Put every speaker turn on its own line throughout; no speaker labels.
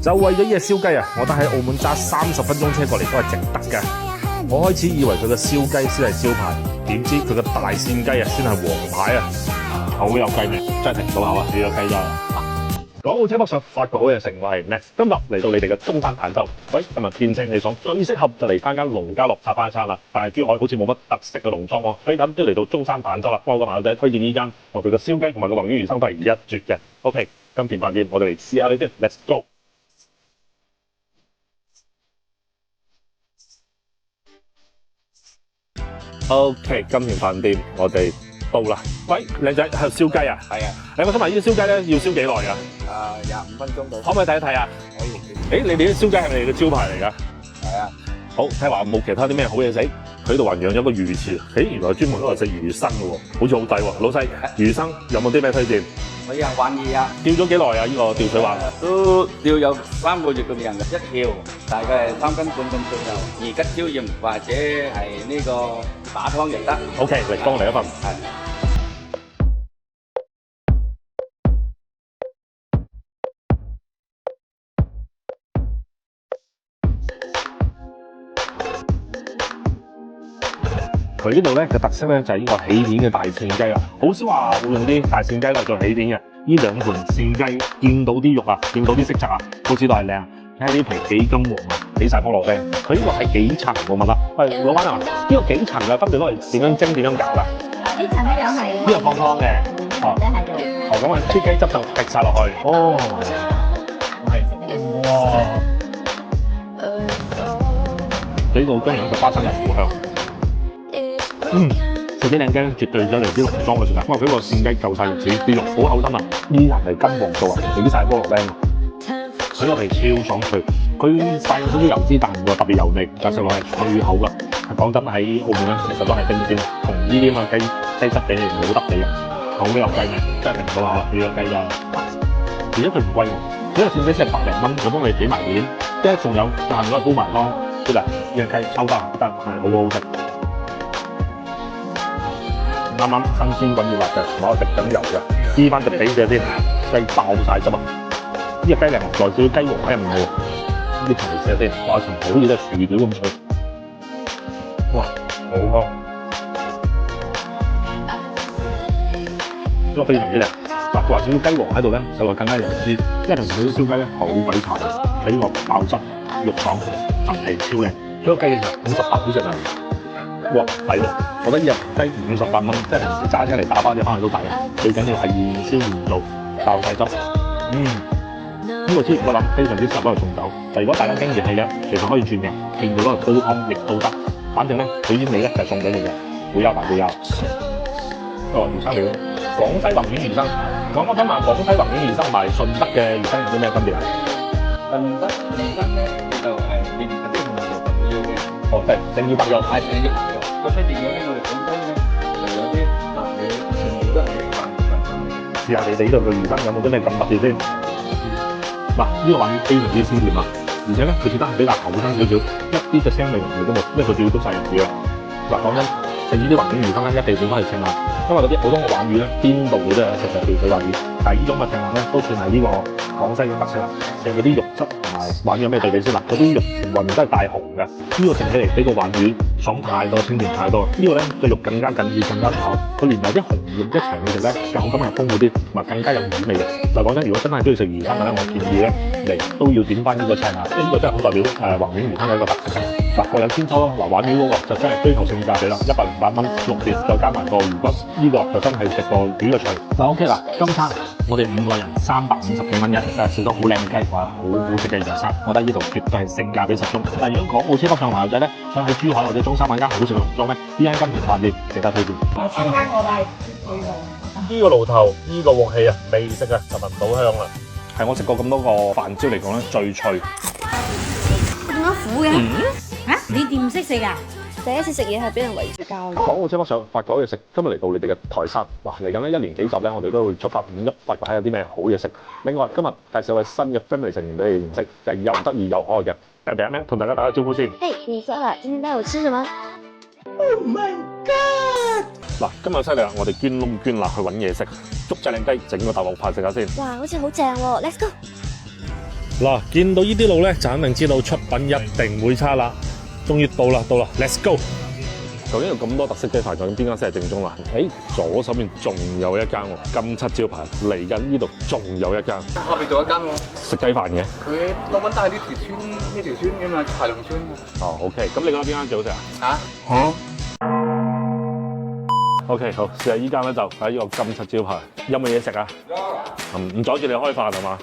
就為咗呢隻燒雞啊，我覺得喺澳門揸30分鐘車過嚟都係值得㗎。我開始以為佢個燒雞先係招牌，點知佢個大扇雞啊先係王牌啊！好有雞味，真係停唔到口啊！呢個雞真係。港澳車北上發掘好嘢食，我係 Next。今日嚟到你哋嘅中山坦洲，喂，今日見正氣爽，最適合就嚟翻間農家樂茶飯餐啦。但係珠海好似冇乜特色嘅農莊喎，所以咁都嚟到中山坦洲啦。幫我個馬仔推薦呢間，佢嘅燒雞同埋個宏遠魚生都係一絕嘅。OK， 金田飯店，我哋嚟試下呢啲 ，Let's go。OK， 金田飯店，我哋到啦。喂，靚仔，係燒雞啊？
係啊。
我想問呢啲燒雞咧要燒幾耐㗎
？25分鐘到。
可唔可以睇一睇啊？
可以。
你哋啲燒雞係咪你哋嘅招牌嚟㗎？
係啊。
好，聽話冇其他啲咩好嘢食，佢呢度還養咗個魚池。原來專門都係食魚生嘅喎，好似好抵喎。老細，魚生有冇啲咩推薦？
我有玩魚啊。
釣咗幾耐啊？呢個吊水話
都釣有3個月咁樣嘅，一條大概係3斤半咁左右，二吉椒鹽或者係呢個打湯亦得。
OK， 嚟幫我嚟一份。
係。
佢呢度咧嘅特色咧就係呢個起片嘅大扇雞啦，好少話會用啲大扇雞嚟做起片嘅。呢兩盤扇雞見到啲肉啊，見到啲色澤啊，都知道係靚。睇下啲皮幾金黃啊，起晒菠蘿聲。佢呢個係幾層冇問啦。喂，老闆啊，呢個幾層嘅分別攞嚟點樣蒸點樣搞㗎？
呢層咧又係
呢個放湯嘅。
哦，你係做。
咁啊，啲雞汁就滴晒落去。哦，係。哇！呢個姜蓉嘅花生油好香。食啲靚雞絕對咗嚟啲農莊嘅時間，因為佢個扇雞夠晒肉子，啲肉好厚身啊，依然係金黃到啊，起晒菠蘿聲。佢個皮超爽脆，佢帶少少油脂，但唔會特別油膩，但食落係脆口㗎。講真喺澳門咧，其實都係丁尖，同呢啲咁嘅雞質比係冇得比嘅，好有雞味，真係停唔到口啦！呢個雞真，而且佢唔貴喎，呢個扇雞先係100零蚊，我幫你俾埋面，即係仲有賺咗煲埋湯，出嚟呢個雞收得得係好好食。啱啱新鮮滾熱辣嘅，攞嚟滴緊油嘅，黐翻隻髀隻先，雞爆晒汁啊！呢隻雞靚，內少少雞黃喺入面喎，呢啲皮蛇先，哇！層好似都係薯條咁脆，哇！好香，呢個非常之靚。嗱，佢話少少雞黃喺度咧，就會更加有啲，因為同佢啲燒雞咧好鬼柴，喺呢個爆汁、肉爽、層皮超靚。呢個雞其實58好食啊！哇，抵喎！我覺得呢隻雞58蚊，即係平時揸車嚟打包啲翻去都抵。最緊要係現燒現做，爆晒汁。呢個之我諗非常之適合攞嚟送酒。但如果大家經熱氣嘅，其實可以轉嘅，變到攞嚟煲湯亦都得。反正咧，佢呢味咧就係送俾你嘅，會有大會有。魚生嚟嘅，廣西宏遠魚生。講今日廣西宏遠魚生同埋順德嘅魚生有啲咩分別啊？
順德魚生咧就係連嗰啲唔係咁要嘅。
哦，係正要白肉，
係正要白肉。嗰出邊嗰啲我哋廣西咧就有啲白魚，全部都係白魚。
試下你哋呢度嘅魚生有冇真係咁特別先？嗱，呢個鯇魚非常之鮮甜啊，而且咧佢切得係比較厚身少少，一啲嘅腥味都冇，因為佢主要都晒入魚啦。嗱，講真，食呢啲宏遠魚生咧，一定要翻去稱啦，因為嗰啲普通嘅鯇魚咧，邊度都有食嘅吊水鯇魚，但係呢種嘅稱啦咧，都算係呢個廣西嘅特色啦。食嗰啲肉質同埋鯇魚有咩對比先啦？嗰啲肉全部都係大紅嘅，呢個稱起嚟比個鯇魚爽太多，清甜太多。呢個咧個肉更加緊緻，更加厚，佢連埋啲紅肉一齊去食咧，口感又豐富啲，同埋更加有魚味嘅。嗱，講真，如果真係中意食魚生嘅咧，我建議咧嚟都要點翻呢個稱啊，呢個真係好代表宏遠魚生嘅一個特色。嗱，各有千秋咯。嗱，鯇魚嗰個就真係追求性價比啦，108蚊6碟，再加埋個魚骨，呢個就真係食個魚嘅脆。嗱 OK 啦，今餐我哋5個人350幾蚊一，食到好靚嘅雞，哇，好好食嘅魚生，我覺得呢度絕對係性價比十足。但如果港澳車北上朋友仔咧，想喺珠海或者中山揾間好食嘅農莊咧，呢間金田飯店值得推薦。呢個爐頭，呢個鑊氣啊，未食啊就聞到香啦。係我食過咁多個飯焦嚟講咧，最脆。
點解苦嘅？你哋唔識食㗎？
第一次食嘢係俾人圍住教嘅。
港澳車北上發掘好嘢食，今日嚟到你哋嘅台山，哇！嚟緊咧1年幾集咧，我哋都會出發5一發掘下有啲咩好嘢食。另外今日介紹位新嘅 family 成員俾你認識，就係又得意又可愛嘅。第一名同大家打個招呼先。
嘿，你說了，今天帶我吃什麼
？Oh my god！
嗱，今日犀利啦，我哋捐窿捐罅去揾嘢食，捉隻靚雞，整個大鑊飯食下先。
哇，好似好正喎 ，Let's go！
嗱，見到呢啲路咧，就肯定知道出品一定會差啦。終於到啦，Let's go！究竟有咁多特色雞飯，究竟邊間先係正宗啦？左手邊仲有一間喎，金漆招牌，嚟緊呢度仲有一間。
下邊仲有一間喎，
食雞飯嘅。
佢落緊帶呢條村㗎嘛，柴龍村。
哦，OK，咁你覺得邊間最好食啊？OK， 好，試下依間咧就喺呢個金漆招牌，有冇嘢食啊？唔阻住你開飯係嘛？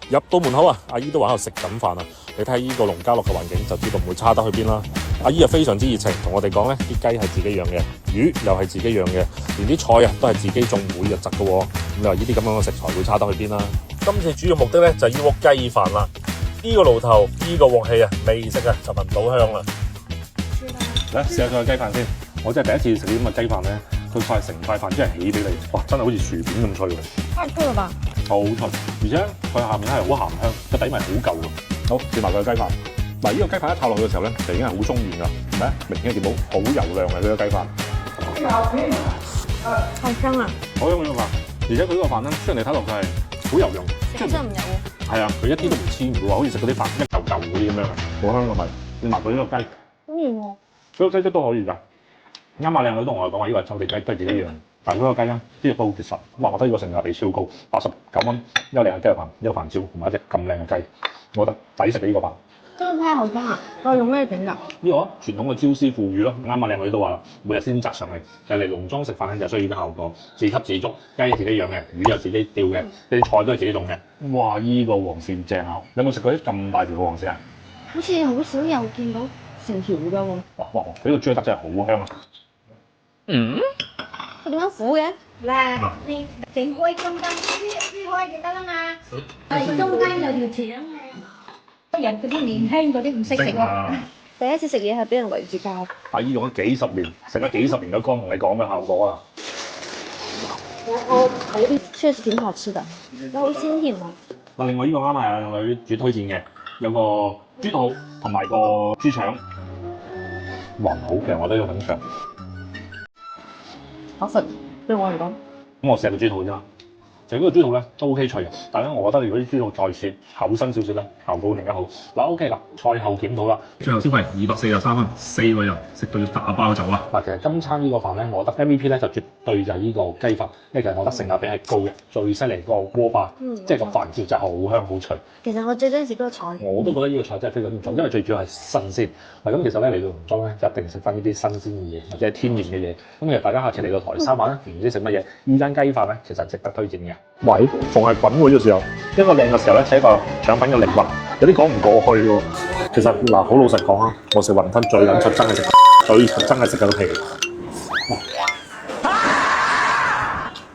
入到門口啊，阿姨都話喺度食緊飯啊！你睇依個農家樂嘅環境就知道唔會差得去邊啦。阿姨又非常之熱情，同我哋講咧，啲雞係自己養嘅，魚又係自己養嘅，連啲菜啊都係自己種，每日摘嘅喎。咁你話呢啲咁樣嘅食材會差得去邊啦？今次主要目的咧就係呢鍋雞飯啦。呢個爐頭，呢個鑊氣啊，未食啊就聞到香啦。嚟試下佢嘅雞飯先，我真係第一次食啲咁嘅雞飯咧。佢塊成塊飯真係起俾你，哇！真係好似薯片咁脆喎，
太脆啦吧？
好脆，而且佢下面係好鹹香，個底咪好夠嘅。好，試埋佢嘅雞飯。嗱，呢個雞飯一炒落去嘅時候咧，就已經係好鬆軟㗎，係咪？明顯見到好油亮嘅佢嘅雞飯。
太香啦！
好香呢個飯，而且佢呢個飯咧，雖然你睇落佢係好油亮，
真係唔油喎。
係啊，佢一啲都唔黐，唔會話好似食嗰啲飯一嚿嚿嗰啲咁樣嘅，好香個味。你埋佢呢個雞，
好軟喎。
嗰個雞都可以㗎。啱啊！靚女同我講話，呢個臭地雞都係自己養，但係嗰個雞咧，呢個煲其實，哇！我覺得呢個性價比超高，89蚊一個靚嘅雞肉飯，一個飯焦同埋一隻咁靚嘅雞，我覺得抵食嘅呢個飯。
真係太好香啦！我用咩整㗎？
呢個傳統嘅椒絲腐乳咯，啱啊！靚女都話啦，每日先摘上嚟，就嚟農莊食飯咧就需要呢個效果，自給自足，雞自己養嘅，魚又自己釣嘅，啲菜都係自己種嘅。哇！呢個黃鱔正啊！你有冇食過啲咁大條嘅黃鱔啊？
好似好少有見到成條㗎喎。
哇！佢呢個追得真係好香啊！
佢點解苦嘅？là
你整開中間撕開就得啦嘛。係中間有條腸嘅，人嗰啲年輕嗰啲唔識食喎。
第一次食嘢係俾人圍住教。
阿姨用咗幾十年，食咗幾十年嘅缸同你講嘅效果啊！
我確實挺好吃的，然後好鮮甜啊。
嗱，另外呢個啱係阿女主推薦嘅，有個豬肚同埋個豬腸，哇！好嘅，我都要品嚐。
好食，對我嚟講。
咁我食個豬肚啫嘛，就呢個豬肚咧都 OK 脆嘅，但係咧我覺得如果啲豬肚再切厚身少少咧，效果會更加好。嗱 OK 啦，賽後檢討啦，最後消費243蚊，4個人食到要打包走啊！嗱，其實今餐呢個飯咧，我覺得 MVP 咧就絕對就係呢個雞飯，因為其實我覺得性價比係高嘅，最犀利個鍋巴，即係個飯條就係好香好脆。
其實我最中意食嗰個菜。
我都覺得呢個菜真係非常之唔錯，因為最主要係新鮮。嗱，咁其實咧嚟到農莊咧，就一定食翻呢啲新鮮嘅嘢，或者係天然嘅嘢。咁其實大家下次嚟到台山玩咧，唔知食乜嘢，呢間雞飯咧其實值得推薦嘅。喂，逢係滾喎呢個時候，一個靚嘅時候咧，係一個腸粉嘅靈魂，有啲講唔過去喎。其實嗱，好老實講啊，我食雲吞最撚出真係食，最出真係食嗰個皮。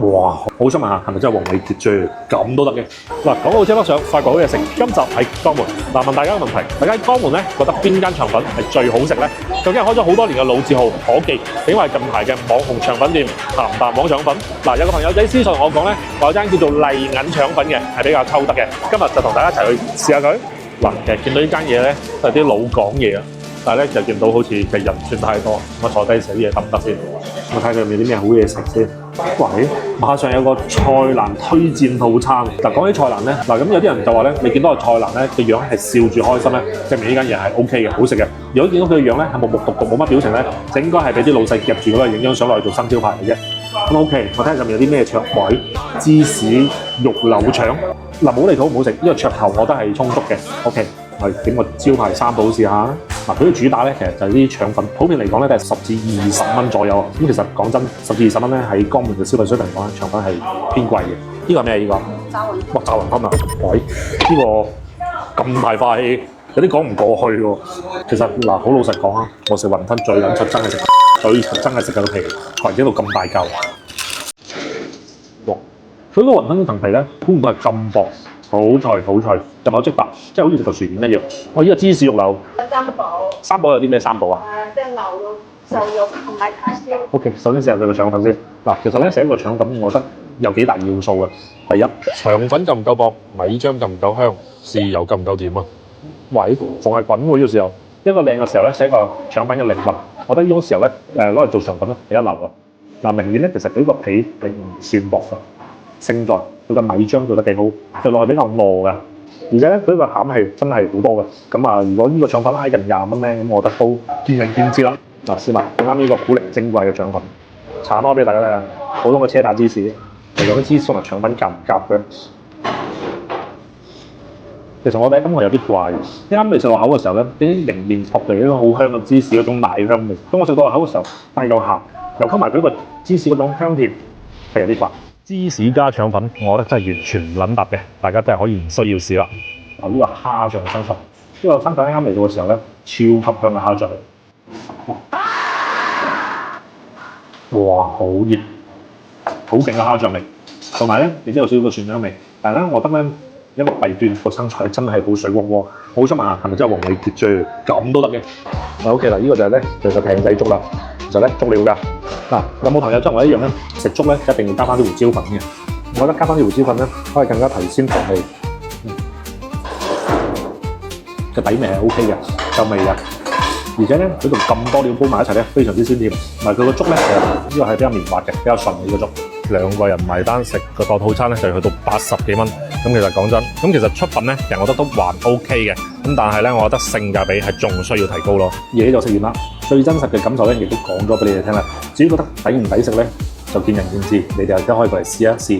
哇！好想問下，係咪真係黃偉傑啫？咁都得嘅。嗱，講到車北上，發覺好嘢食。今集喺江門。嗱，問大家個問題，大家喺江門咧覺得邊間腸粉係最好食咧？究竟係開咗好多年嘅老字號可記，定係近排嘅網紅腸粉店鹹蛋黃腸粉？嗱，有個朋友仔私信我講咧，話有間叫做麗銀腸粉嘅係比較溝得嘅。今日就同大家一齊去試下佢。嗱，其實見到呢間嘢咧，都係啲老港嘢啊。但係咧就見到好似嘅人唔算太多，我坐低食啲嘢得唔得先？我睇佢有冇啲咩好嘢食先。喂，馬上有個菜欄推薦套餐。嗱，講起菜欄咧，嗱咁有啲人就話咧，你見到個菜欄咧個樣係笑住開心咧，證明呢間嘢係 OK 嘅，好食嘅。如果見到佢個樣咧係木木獨獨冇乜表情咧，就應該係俾啲老細夾住嗰個影張相落去做新招牌嘅啫。咁 OK， 我睇下入面有啲咩腸位，芝士肉柳腸。嗱，冇離譜唔好食，呢個噱頭我覺得係充足嘅。OK。係點個招牌三寶試下。嗱，佢啲主打咧，其實就係啲腸粉，普遍嚟講咧都係10至20蚊左右。咁其實講真，10至20蚊咧喺江門嘅消費水平嚟講咧，腸粉係偏貴嘅。呢個係咩？呢個炸雲吞。哇！炸雲吞啊！喂，呢個咁大塊，有啲講唔過去喎。其實嗱，好老實講啊，我食雲吞最撚出真係食，最出真係食個皮，圍整到咁大嚿。哇！佢個雲吞層皮咧，估唔到係咁薄。好脆好脆，入口即白，即係好似食嚿薯片一樣。我呢個芝士肉柳，三寶有啲咩三寶啊？
即係牛肉、瘦肉同埋叉燒。
OK， 首先試下佢個腸粉先。嗱，其實咧寫個腸粉，我覺得有幾大要素嘅。第一，腸粉夠唔夠薄，米漿夠唔夠香，豉油夠唔夠甜啊？喂，逢係滾喎呢個時候，一個靚嘅時候咧，寫個腸粉嘅靈魂。我覺得呢個時候咧，攞嚟做腸粉咧係一流啊。嗱，明顯咧，其實佢個皮並唔算薄嘅，勝在佢個米漿做得幾好，食落去比較糯嘅。而且咧佢個餡係真係好多嘅。咁啊，如果呢個腸粉挨近20蚊咧，咁我覺得都見仁見智啦。嗱，試埋啱呢個古靈精怪嘅腸粉，搽多俾大家睇下，普通嘅車打芝士，又有啲芝士同埋腸粉夾唔夾嘅？其實我第一感覺有啲怪，一啱未食落口嘅時候咧，啲迎面撲嚟一個好香嘅芝士嗰種奶香味。當我食到落口嘅時候，但係又鹹，又溝埋佢個芝士嗰種香甜，係有啲怪。芝士加腸粉，我覺得真係完全唔撚搭嘅，大家真係可以唔需要試啦。嗱，呢個蝦醬生粉，呢個生粉啱啱嚟到嘅時候咧，超級香嘅蝦醬。哇，好熱，好勁嘅蝦醬味，同埋咧，你知有少少個蒜香味，但係咧，我覺得咧。一個弊端，個生菜真係好水汪汪，好想問下係咪真係黃李傑啫？咁都得嘅。OK 啦，呢個就係咧，就係艇仔粥啦，其實咧足料㗎。嗱，有冇朋友像我一樣咧食粥咧一定要加翻啲胡椒粉嘅？我覺得加翻啲胡椒粉咧，可以更加提鮮調味。個底味係 OK 嘅，夠味嘅。而且咧，佢同咁多料煲埋一齊咧，非常之鮮甜。同埋佢個粥咧，其實呢個係比較綿滑嘅，比較順嘅呢個粥。2個人埋單食個套餐咧，就去到80幾蚊。咁其實講真，咁其實出品咧，其實我覺得都還 OK 嘅。咁但係咧，我覺得性價比係仲需要提高咯。嘢就食完啦，最真實嘅感受咧，亦都講咗俾你哋聽啦。至於覺得抵唔抵食咧，就見仁見智。你哋又可以過嚟試一試。